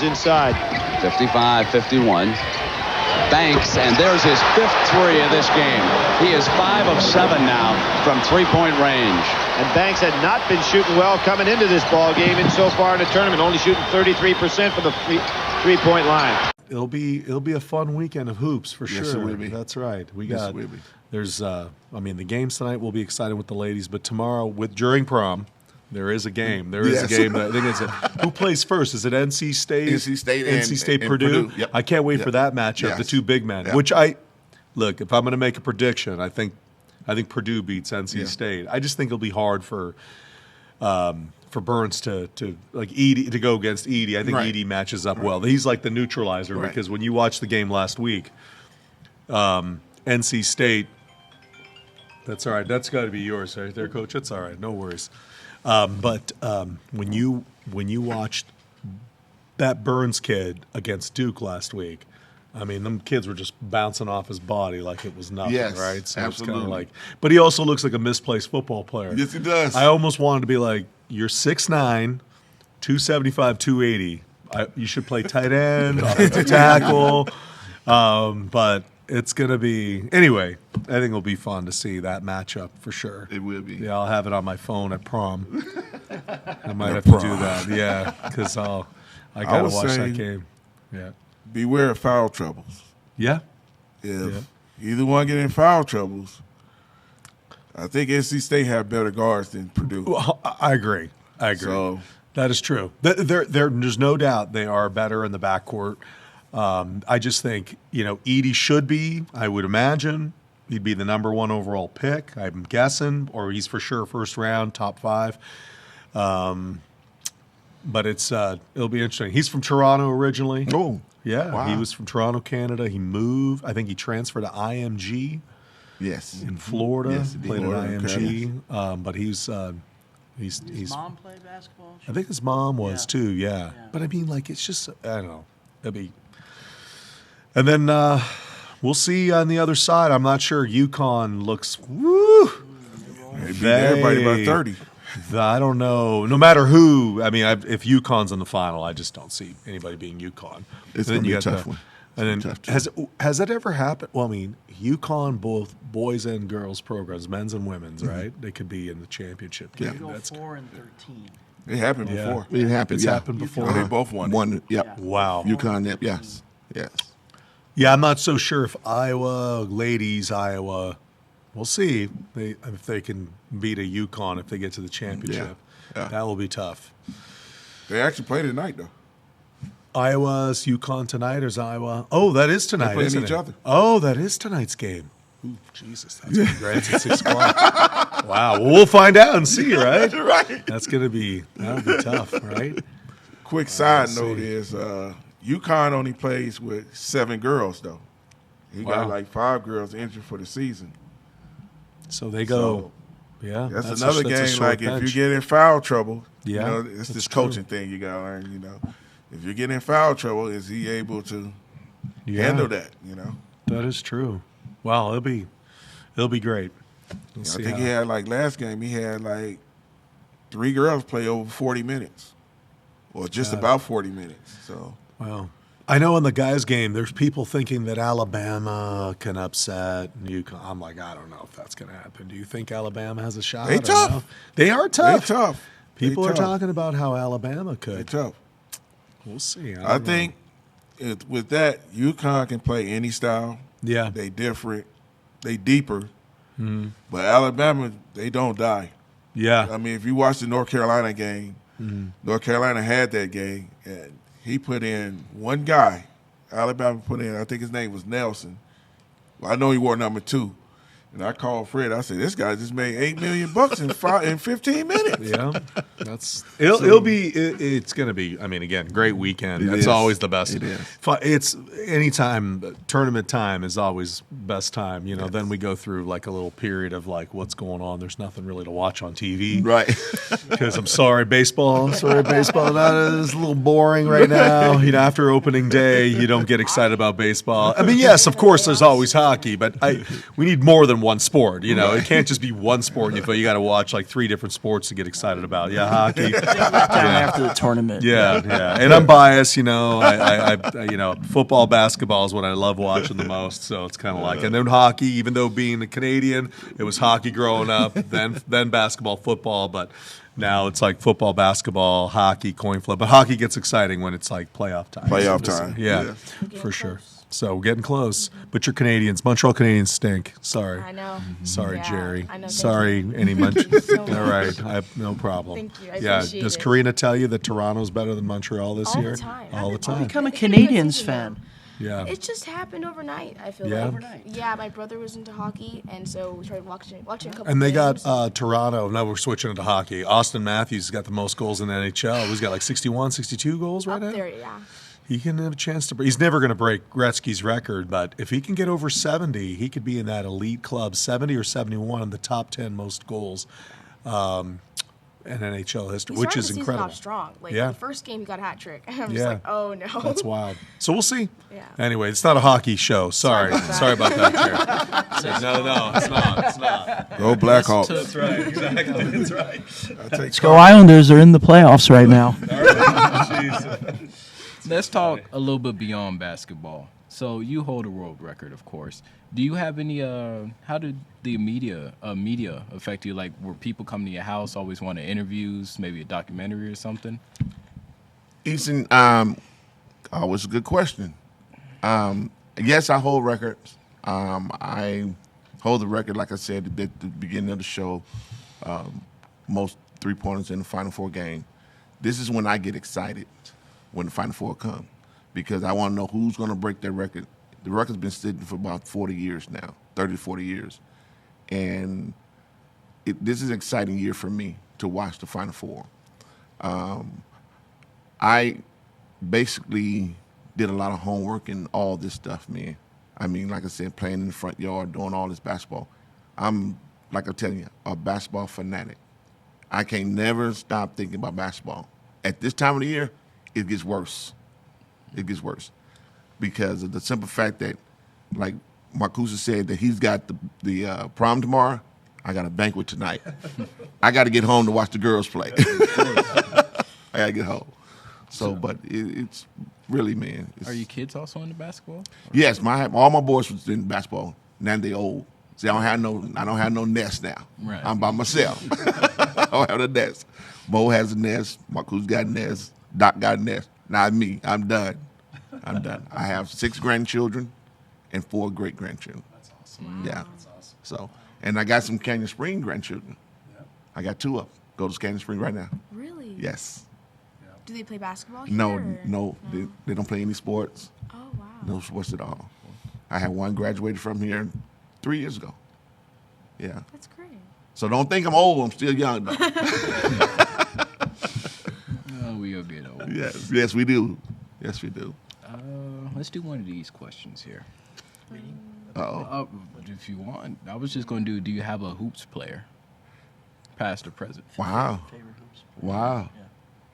inside. 55-51. Banks, and there's his 5th three of this game. He is 5 of 7 now from three-point range. And Banks had not been shooting well coming into this ball game, and so far in the tournament, only shooting 33% from the three-point line. It'll be a fun weekend of hoops for sure. Yes, it will be. That's right. Yes, it will be. There's the games tonight will be exciting with the ladies, but tomorrow during prom, there is a game. There is a game that I think it's who plays first? Is it NC State? NC State and Purdue. Yep. I can't wait for that matchup. The two big men. Yep. Which if I'm going to make a prediction, I think Purdue beats NC State. I just think it'll be hard for Burns to like Edey to go against Edey. I think Edey matches up well. He's like the neutralizer because when you watch the game last week, NC State. That's all right. That's got to be yours right there, Coach. It's all right. No worries. But when you watched that Burns kid against Duke last week, I mean, them kids were just bouncing off his body like it was nothing, right? So absolutely. It's kind of like, but he also looks like a misplaced football player. Yes, he does. I almost wanted to be like, you're 6'9", 275, 280. You should play tight end, offensive tackle. But it's going to be – anyway, I think it'll be fun to see that matchup for sure. It will be. Yeah, I'll have it on my phone at prom. I might have to do that, because I got to watch that game. Yeah. Beware of foul troubles. Yeah. If either one get in foul troubles, I think NC State have better guards than Purdue. Well, I agree. So, that is true. There's no doubt they are better in the backcourt. I just think, Edey should be, I would imagine, he'd be the number 1 overall pick, I'm guessing, or he's for sure first round, top 5. But it'll be interesting. He's from Toronto originally. Oh. Yeah, wow. He was from Toronto, Canada. He moved. I think he transferred to IMG. Yes. In Florida. Yes, played at IMG. Okay. But he's his mom played basketball? I think his mom was too, yeah. But I mean, like, it's just, I don't know. And then we'll see on the other side. I'm not sure. UConn looks, woo. They beat everybody by 30. I don't know. No matter who, I mean, if UConn's in the final, I just don't see anybody being UConn. It's going to be a tough one. And then has that ever happened? Well, I mean, UConn, both boys and girls programs, men's and women's, right? They could be in the championship game. They go 4-13. It happened before. It happened. It's happened before. They both won. Yep. Wow. UConn. Yes. Yeah, I'm not so sure if Iowa. We'll see if they can beat a UConn if they get to the championship. Yeah. That will be tough. They actually play tonight, though. Iowa's UConn tonight, or is Iowa? Oh, that is tonight. They're playing isn't each it? other. Oh, that is tonight's game. Ooh, Jesus, that's gonna be great. It's at 6 o'clock. Wow. Well, we'll find out and see, right? Right. That'll be tough, right? Quick side note is UConn only plays with 7 girls, though. He got like 5 girls injured for the season. So they go. That's another game. Like bench. If you get in foul trouble, it's this coaching thing you gotta learn. If you get in foul trouble, is he able to handle that? That is true. Wow, it'll be great. I think he had last game. He had 3 girls play over 40 minutes, or just about 40 minutes. So wow. I know in the guys' game, there's people thinking that Alabama can upset UConn. I'm like, I don't know if that's going to happen. Do you think Alabama has a shot? They tough. They are tough. They tough. People are talking about how Alabama could. They tough. We'll see. I think with that, UConn can play any style. Yeah. They different. They deeper. Mm-hmm. But Alabama, they don't die. Yeah. I mean, if you watch the North Carolina game, North Carolina had that game, and he put in one guy. Alabama put in, I think his name was Nelson. Well, I know he wore number 2. And I called Fred. I said, "This guy just made $8 million in 15 minutes." Yeah, it's going to be. I mean, again, great weekend. It's always the best. It is. It's anytime tournament time is always best time. Yes. Then we go through a little period of what's going on. There's nothing really to watch on TV, right? Because I'm sorry, baseball. That is a little boring right now. After opening day, you don't get excited about baseball. I mean, yes, of course, there's always hockey, but we need more than one sport. You know, it can't just be one sport. You got to watch like 3 different sports to get excited about. Yeah, hockey. After the tournament. Yeah. And I'm biased. You know, I football, basketball is what I love watching the most. So it's kind of like, and then hockey. Even though being a Canadian, it was hockey growing up, then basketball, football, but. Now it's like football, basketball, hockey, coin flip. But hockey gets exciting when it's like playoff time. Playoff time. Yeah, for sure. So we're getting close. But you're Canadians. Montreal Canadiens stink. Sorry. I know. Sorry, Yeah, Jerry. I know. Sorry, any Thank you so All much. right. I have no problem. Thank you. I yeah. appreciate Does it. Karina tell you that Toronto's better than Montreal this All year? the time. All the time. Become a It's been a good Canadians season, fan. though. Yeah. It just happened overnight, I feel Yeah? like. Overnight? Yeah, my brother was into hockey, and so we started watching a couple And they got games. Toronto. Now we're switching into hockey. Austin Matthews has got the most goals in the NHL. He's got like 61, 62 goals right up now. there, yeah. He can have a chance to. He's never going to break Gretzky's record, but if he can get over 70, he could be in that elite club, 70 or 71 in the top 10 most goals in NHL history, He which started is the season incredible. off strong. Like Yeah. the first game, he got a hat trick. I'm just Yeah. like, oh no. That's wild. So we'll see. Yeah. Anyway, it's not a hockey show. Sorry. Sorry about that, Jerry. No, it's not. It's not. Go Blackhawks. That's right. Exactly. That's right. Let's go Islanders are in the playoffs right now. Let's talk a little bit beyond basketball. So you hold a world record, of course. Do you have any? How did the media affect you? Like, were people coming to your house, always wanting interviews, maybe a documentary or something? Easton, always a good question. Yes, I hold records. I hold the record, like I said at the beginning of the show, most 3-pointers in the Final Four game. This is when I get excited when the Final Four come, because I want to know who's going to break that record. The record's been sitting for about 40 years now, 30 to 40 years. And this is an exciting year for me to watch the Final Four. I basically did a lot of homework and all this stuff, man. I mean, like I said, playing in the front yard, doing all this basketball. I'm, like I'm telling you, a basketball fanatic. I can't never stop thinking about basketball. At this time of the year, it gets worse. It gets worse because of the simple fact that, like Marcusa said, that he's got the prom tomorrow. I got a banquet tonight. I got to get home to watch the girls play. I got to get home. So, but it's really, man. Are your kids also into basketball? Yes, all my boys was in basketball. Now they old. See, I don't have no nest now. Right. I'm by myself. I don't have a nest. Bo has a nest. Marcus got a nest. Doc got a nest. Not me. I'm done. I have 6 grandchildren and 4 great grandchildren. That's awesome. Yeah. That's awesome. So, and I got some Canyon Spring grandchildren. Yep. I got 2 of them. Go to Canyon Spring right now. Really? Yes. Do they play basketball here? No. They don't play any sports. Oh wow. No sports at all. I had one graduated from here 3 years ago. Yeah. That's great. So don't think I'm old. I'm still young, though. Oh, we'll get old. Yes, we do. Yes, we do. Let's do one of these questions here. Uh-oh. If you want, I was just going to do you have a hoops player, past or present? Wow. Wow.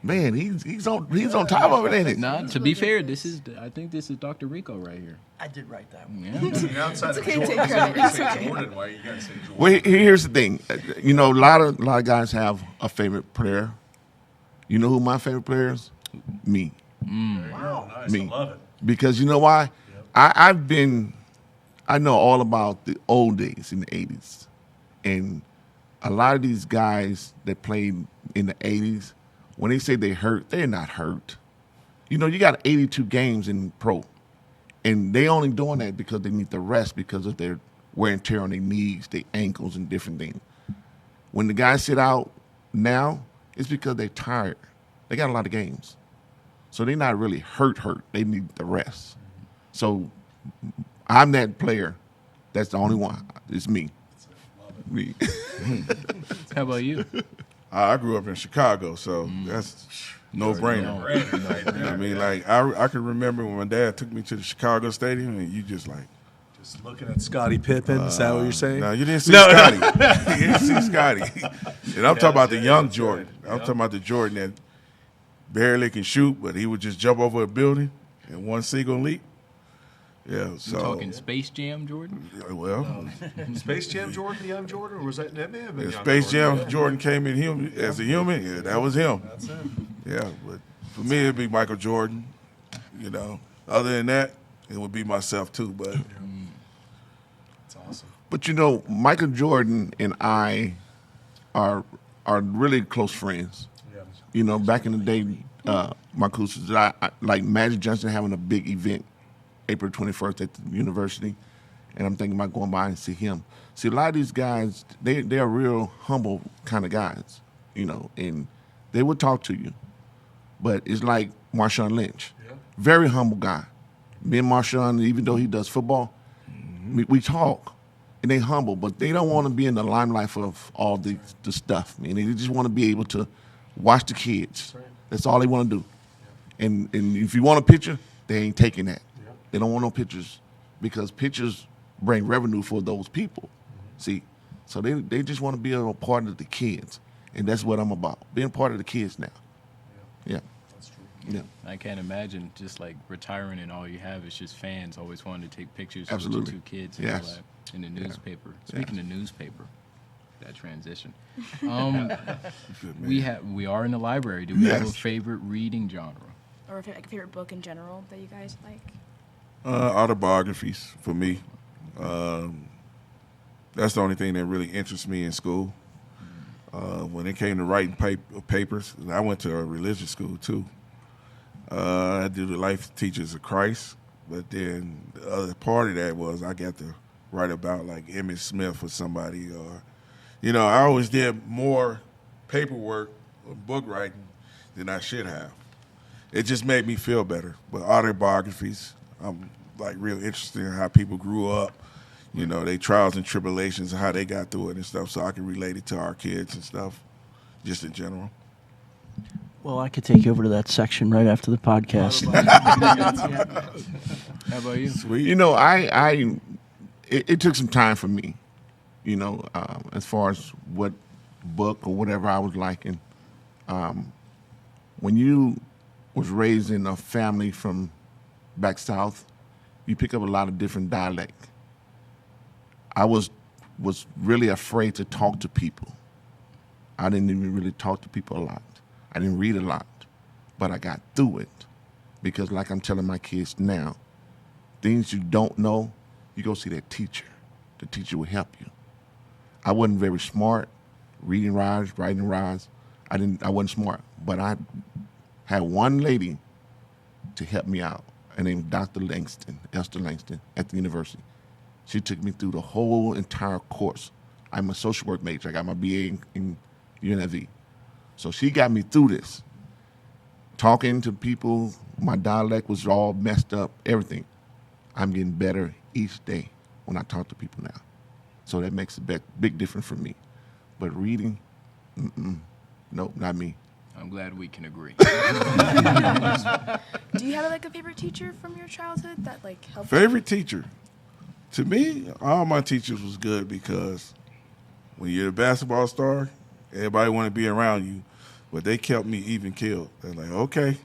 Man, he's on top of it, ain't it? Nah, to be fair, I think this is Dr. Rico right here. I did write that one. Yeah. Outside It's okay to take credit. It's okay. why you got to say Jordan? Well, here's the thing. You know, a lot of guys have a favorite player. You know who my favorite player is? Me. Wow, nice. Me. I love it. Because you know why? I know all about the old days in the 80s. And a lot of these guys that played in the 80s, when they say they hurt, they're not hurt. You know, you got 82 games in pro. And they only doing that because they need the rest because of their wear and tear on their knees, their ankles, and different things. When the guys sit out now, it's because they're tired. They got a lot of games. So they're not really hurt. They need the rest. So I'm that player. That's the only one. It's me. Me. How about you? I grew up in Chicago, so that's no brainer. I mean, like I can remember when my dad took me to the Chicago Stadium, and you just like Just looking at Scottie Pippen. Is that what you're saying? no, you didn't see Scotty. You didn't see Scotty. And I'm talking about the young Jordan. I'm talking about the Jordan that barely can shoot, but he would just jump over a building in one single leap. Yeah, You so talking Space Jam, Jordan? well, Space Jam Jordan, the young Jordan, or was that may have been if young Space Jam Jordan? Jordan came in human as a human, yeah, that was him. That's him. Yeah, but for me it'd be Michael Jordan. You know, other than that, it would be myself too. But That's awesome. But you know, Michael Jordan and I are really close friends. Yeah. You know, back in the day, Marcus, I like Magic Johnson having a big event, April 21st at the university, and I'm thinking about going by and see him. See, a lot of these guys, they're real humble kind of guys, you know, and they would talk to you. But it's like Marshawn Lynch, very humble guy. Me and Marshawn, even though he does football, we talk, and they humble, but they don't want to be in the limelight of all the stuff, man. They just want to be able to watch the kids. That's all they want to do. And if you want a picture, they ain't taking that. They don't want no pictures because pictures bring revenue for those people. See, so they just want to be a part of the kids, and that's what I'm about, being part of the kids now. Yeah. That's true. Yeah. I can't imagine just like retiring and all you have is just fans always wanting to take pictures Absolutely. with your 2 kids and all Yes. that in the newspaper. Speaking of newspaper, that transition. We are in the library. Do we have a Yes. favorite reading genre? Or a favorite book in general that you guys like? autobiographies for me. That's the only thing that really interests me in school. When it came to writing papers, I went to a religious school too. I did the Life Teachers of Christ, but then the other part of that was I got to write about like Emmett Smith or somebody, or I always did more paperwork or book writing than I should have. It just made me feel better. But autobiographies, I'm like real interested in how people grew up, their trials and tribulations and how they got through it and stuff, so I can relate it to our kids and stuff, just in general. Well, I could take you over to that section right after the podcast. How about you? Sweet. You know, it took some time for me, as far as what book or whatever I was liking. When you was raised in a family from back south, you pick up a lot of different dialect. I was really afraid to talk to people. I didn't even really talk to people a lot. I didn't read a lot, but I got through it because, like I'm telling my kids now, things you don't know, you go see that teacher. The teacher will help you. I wasn't very smart, reading wise, writing wise. I wasn't smart, but I had one lady to help me out. Her name was Dr. Esther Langston at the university. She took me through the whole entire course. I'm a social work major. I got my BA in UNLV. So she got me through this. Talking to people, my dialect was all messed up, everything. I'm getting better each day when I talk to people now. So that makes a big difference for me. But reading, nope, not me. I'm glad we can agree. Do you have like a favorite teacher from your childhood that like helped? Favorite teacher? To me, all my teachers was good because when you're a basketball star, everybody want to be around you, but they kept me even keeled. They're like, okay,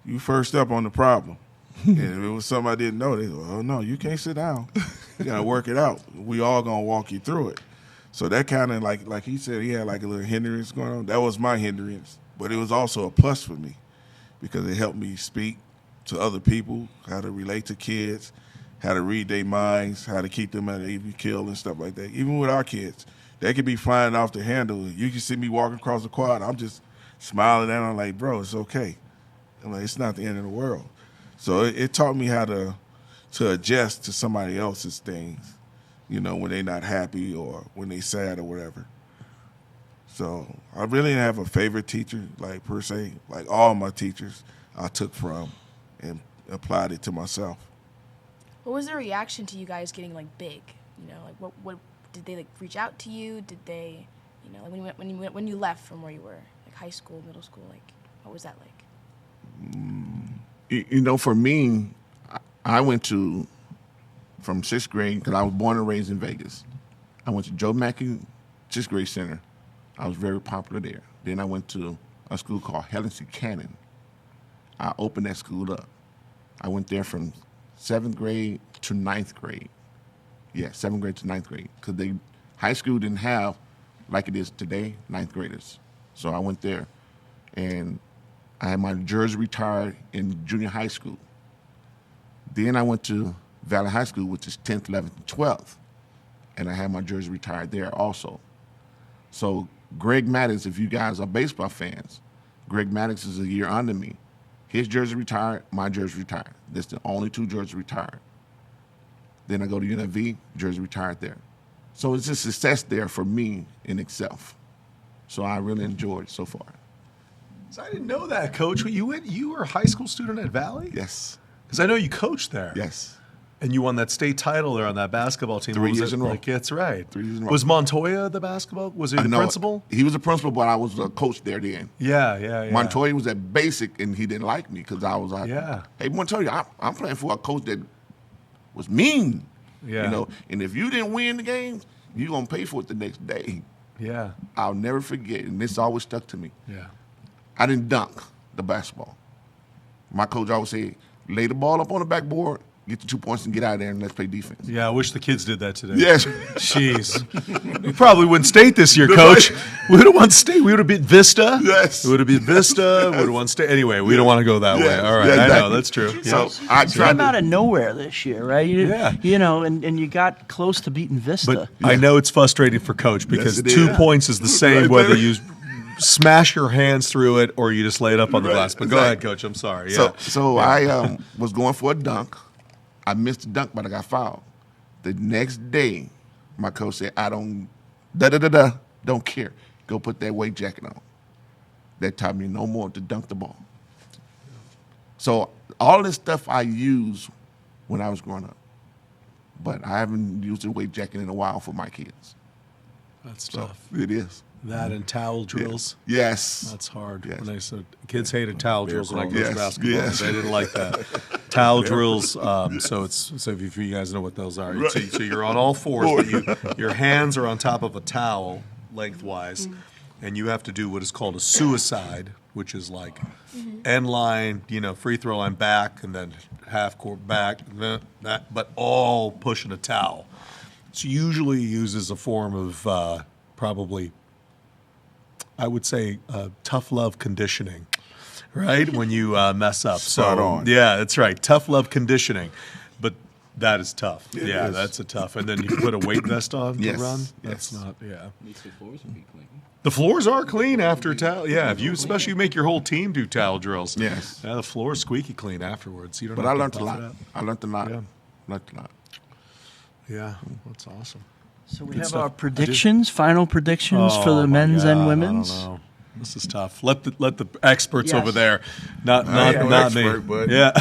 you first up on the problem. And if it was something I didn't know, they go, oh, no, you can't sit down. You got to work it out. We all going to walk you through it. So that kind of, like he said, he had like a little hindrance going on. That was my hindrance. But it was also a plus for me because it helped me speak to other people, how to relate to kids, how to read their minds, how to keep them at an even keel and stuff like that. Even with our kids, they could be flying off the handle. You can see me walking across the quad. I'm just smiling at them like, bro, it's okay. I'm like, it's not the end of the world. So it taught me how to adjust to somebody else's things, when they're not happy or when they're sad or whatever. So I really didn't have a favorite teacher, like per se. Like all my teachers I took from and applied it to myself. What was the reaction to you guys getting like big? Like what did they like reach out to you? Did they, like when you left from where you were, like high school, middle school, like what was that like? For me, I went from 6th grade, because I was born and raised in Vegas. I went to Joe Mackey 6th grade center. I was very popular there. Then I went to a school called Helen C. Cannon. I opened that school up. I went there from 7th grade to 9th grade. Yeah, 7th grade to 9th grade. Because high school didn't have, like it is today, 9th graders. So I went there. And I had my jersey retired in junior high school. Then I went to Valley High School, which is 10th, 11th, and 12th. And I had my jersey retired there also. So Greg Maddox, if you guys are baseball fans, Greg Maddox is a year under me. His jersey retired, my jersey retired. That's the only 2 jerseys retired. Then I go to UNLV, jersey retired there. So it's a success there for me in itself. So I really enjoyed it so far. So I didn't know that, Coach. You were a high school student at Valley? Yes. Because I know you coached there. Yes. And you won that state title there on that basketball team. 3 years in a row. That's right. 3 years in a row. Was Montoya the basketball? Was he the principal? He was the principal, but I was a coach there then. Yeah. Montoya was at basic, and he didn't like me because I was like, hey, Montoya, I'm playing for a coach that was mean. Yeah. You know, and if you didn't win the game, you're going to pay for it the next day. Yeah. I'll never forget, and this always stuck to me. Yeah. I didn't dunk the basketball. My coach always said, lay the ball up on the backboard, get the 2 points, and get out of there, and let's play defense. Yeah, I wish the kids did that today. Yes. Jeez. We probably wouldn't state this year, Coach. We would have won state. We would have beat Vista. Yes. We would have beat Vista. We would have won state. Anyway, we don't want to go that way. All right. Yeah, exactly. I know. That's true. So Yeah. I You tried came out to, of nowhere this year, right? You know, and you got close to beating Vista. But I know it's frustrating for Coach because Yes, it 2 is. points is the same whether you smash your hands through it or you just lay it up on the glass. But go ahead, Coach. I'm sorry. Yeah. So I was going for a dunk. I missed the dunk, but I got fouled. The next day, my coach said, I don't care. Go put that weight jacket on. That taught me no more to dunk the ball. So all this stuff I used when I was growing up, but I haven't used the weight jacket in a while for my kids. That's So tough. it is. That and towel drills. Yes. That's hard. Yes. When I said kids hated towel drills when I coached Yes, basketball. yes. They didn't like that. Towel drills. So if you guys know what those are, so you're on all fours, but your hands are on top of a towel lengthwise, and you have to do what is called a suicide, which is like end line, free throw line back, and then half court back, that, but all pushing a towel. It's usually used as a form of probably, I would say, tough love conditioning, right? When you mess up. Spot on. Yeah, that's right. Tough love conditioning. But that is tough. It yeah, is. that's a tough. And then you put a weight vest on Yes, to run. yes. That's not, yeah. At least the floors would be clean. The floors are clean after towel. Yeah, if you especially make your whole team do towel drills. Yes. Yeah, the floor is squeaky clean afterwards. You don't But have I to learned a buff it lot. out. I learned a lot. Yeah. Learned a lot. Yeah, that's awesome. So we Good have stuff. our predictions, final predictions for the men's and women's. I don't know. This is tough. Let the experts Yes. over there, not I ain't no not expert, me. but- Yeah.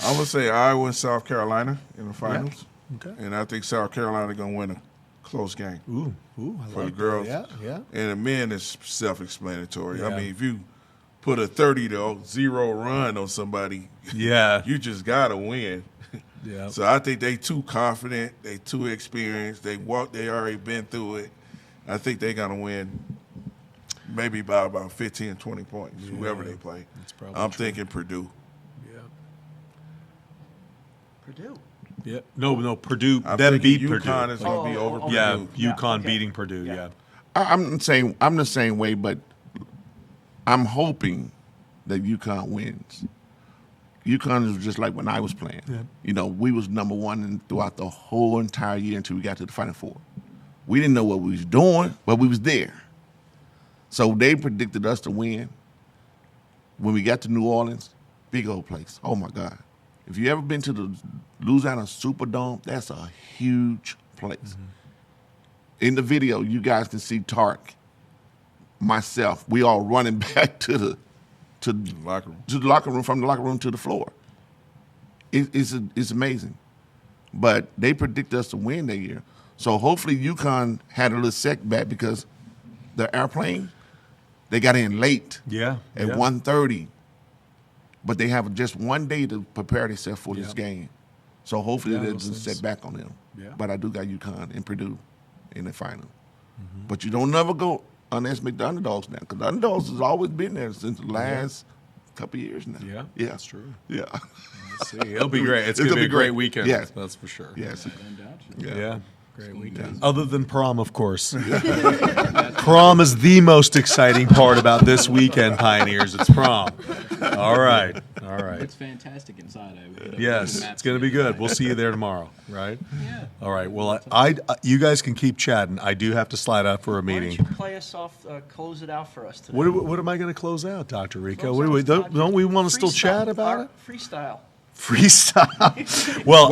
I would say Iowa and South Carolina in the finals. Okay. And I think South Carolina going to win a close game. Ooh, I For the like girls. that. Yeah. And the men is self-explanatory. I Yeah. mean, if you put a 30-0 run on somebody, Yeah. you just got to win. Yeah. So I think they too confident. They too experienced. They already been through it. I think they're going to win maybe by about 15, 20 points, whoever they play. That's probably I'm true. thinking Purdue. Yeah. Purdue. Yeah. No, Purdue. I'm Them thinking beat UConn Purdue. is going to be over Purdue. Yeah, Yeah, UConn okay. beating Purdue. Yeah. I'm the same way, but I'm hoping that UConn wins. UConn is just like when I was playing. Yeah. We was number one throughout the whole entire year until we got to the Final Four. We didn't know what we was doing, but we was there. So they predicted us to win. When we got to New Orleans, big old place. Oh my God. If you ever been to the Louisiana Superdome, that's a huge place. Mm-hmm. In the video, you guys can see Tark, myself, we all running back to the Locker room. from the locker room to the floor. It's amazing. But they predict us to win that year. So hopefully UConn had a little setback because the airplane, they got in late Yeah. at 1:30. But they have just one day to prepare themselves for this game. So hopefully Yeah, that those doesn't things. set back on them. Yeah. But I do got UConn and Purdue in the final. But you don't never go underestimate the underdogs now because the underdogs has always been there since the last couple of years now. Yeah, Yeah. that's true. Yeah. Let's see. It'll be great. It's going to be a great weekend. Yes. That's for sure. Yes. Yeah. Great weekend. Other than prom, of course. Prom is the most exciting part about this weekend, Pioneers. It's prom. All right. It's fantastic inside. Yes, it's going to be good. We'll see you there tomorrow, right? Yeah. All right. Well, you guys can keep chatting. I do have to slide out for a Why meeting. don't you play us off, close it out for us today? What am I going to close out, Dr. Rico? Close out Don't we want to still freestyle. chat about it? Freestyle. Freestyle. Well,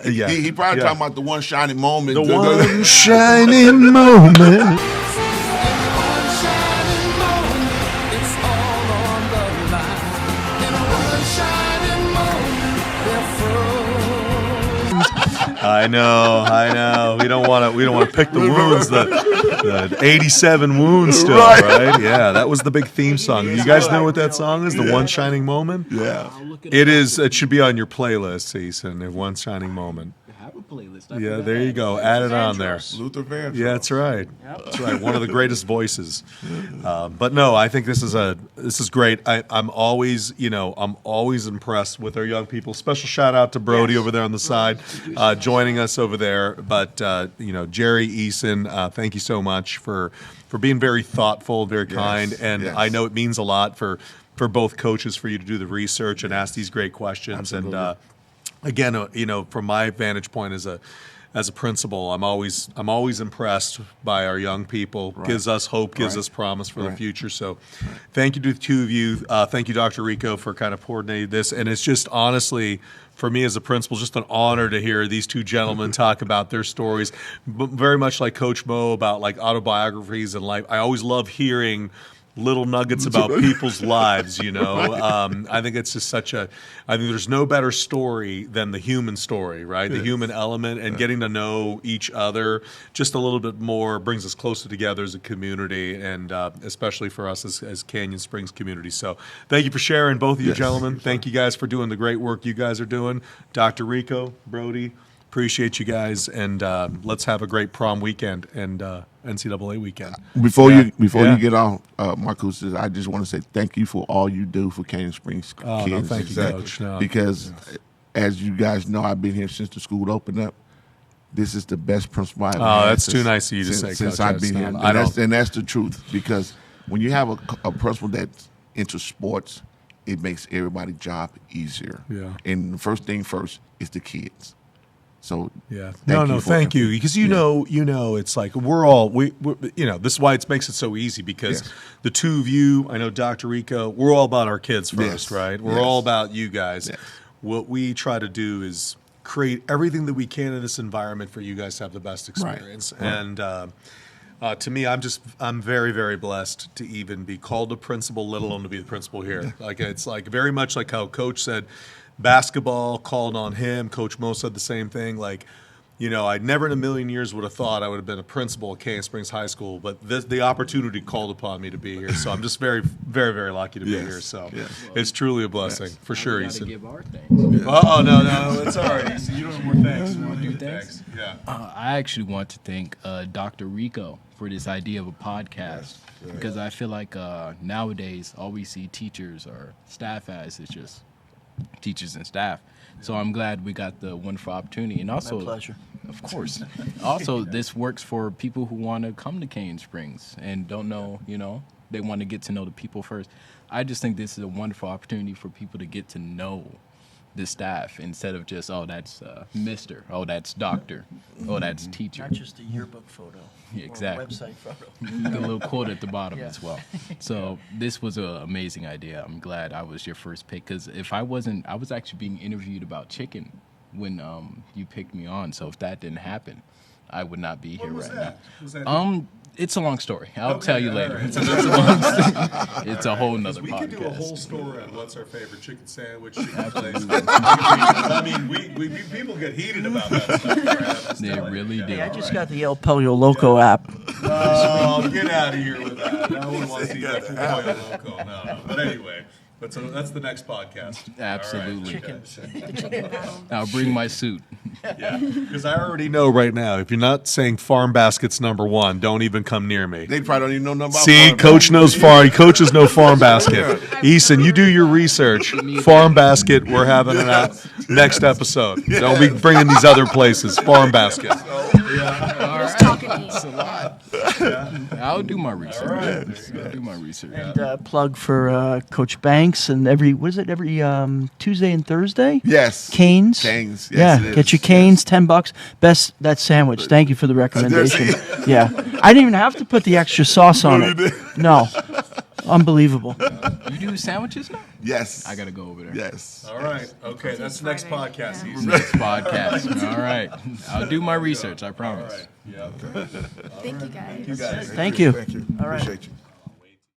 yeah. He probably yeah. talking about the one shining moment. The one shining moment. I know. We don't want to pick the wounds. The 87 wounds still, right? Yeah, that was the big theme song. You guys know what that song is? The One Shining Moment. Yeah. It is. It should be on your playlist, Eason. The One Shining Moment. I have a playlist. Yeah, there you go. Add it on there. Luther Vandross. Yeah, that's right. That's right. One of the greatest voices. But no, I think this is great. I'm always impressed with our young people. Special shout out to Brody over there on the side, joining us over there. But Jerry, Eason, thank you so much for being very thoughtful, very kind, and I know it means a lot for both coaches for you to do the research and ask these great questions. Absolutely. And again, from my vantage point as a principal, I'm always impressed by our young people. Right. Gives us hope, gives Right. us promise for the Right. future. So, thank you to the two of you. Thank you, Dr. Rico, for kind of coordinating this. And it's just honestly, for me as a principal, just an honor to hear these two gentlemen talk about their stories. Very much like Coach Mo about like autobiographies and life. I always love hearing little nuggets about people's lives, I think it's just I think there's no better story than the human story, right? The human element, and getting to know each other just a little bit more brings us closer together as a community, and especially for us as Canyon Springs community. So thank you for sharing, both of you gentlemen. Thank you guys for doing the great work you guys are doing. Dr. Rico, Brody, appreciate you guys, and let's have a great prom weekend and NCAA weekend. Before you get off, Marcus, I just want to say thank you for all you do for Canyon Springs kids. Oh, no, thank you, Coach. No. Because as you guys know, I've been here since the school opened up. This is the best principal I've had. That's too nice of you to say, since Coach. I've been here. And that's the truth. Because when you have a principal that's into sports, it makes everybody's job easier. Yeah. And the first thing first is the kids. So yeah, thank you, because you know it's like we're this is why it makes it so easy, because the two of you, I know Dr. Rico, we're all about our kids first, right? We're all about you guys. Yes. What we try to do is create everything that we can in this environment for you guys to have the best experience. Right. And to me, I'm very, very blessed to even be called a principal, let alone to be the principal here. Like it's like very much like how Coach said. Basketball called on him. Coach Mo said the same thing. Like, I never in a million years would have thought I would have been a principal at Canyon Springs High School, but the opportunity called upon me to be here. So I'm just very, very, very lucky to be here. So it's truly a blessing, for sure, We gotta Eason. give our thanks. Oh, no, it's all right, Eason. You don't have more thanks. You want to do thanks? Yeah. I actually want to thank Dr. Rico for this idea of a podcast, because I feel like nowadays all we see teachers or staff as is just teachers and staff. So I'm glad we got the wonderful opportunity. And also, My pleasure. Of course. Also, this works for people who want to come to Canyon Springs and don't know, they want to get to know the people first. I just think this is a wonderful opportunity for people to get to know the staff instead of just, oh, that's Mr., oh, that's Doctor, oh, that's teacher. Not just a yearbook photo. Yeah, exactly. Or a website photo. The little quote at the bottom as well. So this was an amazing idea. I'm glad I was your first pick, because if I wasn't, I was actually being interviewed about chicken when you picked me on. So if that didn't happen, I would not be here right now. Was that It's a long story. I'll Okay, tell you all later. right. It's a long story. It's a whole nother We podcast. could do a whole story on what's our favorite chicken sandwich, chicken place. I mean, we people get heated about that stuff. They really do. Hey, I just got the El Pollo Loco app. Oh, get out of here with that. No one wants to eat that Pollo Loco. No. But anyway, That's the next podcast. Absolutely. The chicken battle. I'll bring my suit. Yeah, because I already know right now, if you're not saying Farm Basket's number one, don't even come near me. They probably don't even know nothing about See, Farm Coach knows Coaches know Farm Basket. Easton, you do your research. Farm Basket, we're having an next episode. Don't be bringing these other places. Farm Basket. Just talking to you. I'll do my research. I'll do my research. And plug for Coach Banks and every Tuesday and Thursday? Yes. Canes. Canes, yes, Yeah, it get is, your Canes, $10. Best that sandwich. Thank you for the recommendation. Yeah. I didn't even have to put the extra sauce on it. No. Unbelievable. You do sandwiches now? Yes. I got to go over there. Yes. All right. Okay, that's the next Friday. podcast. Yeah. Easton. Next podcast. All right. I'll do my research, I promise. Yeah. Thank you guys. Thank you. Thank you. All right. Appreciate you.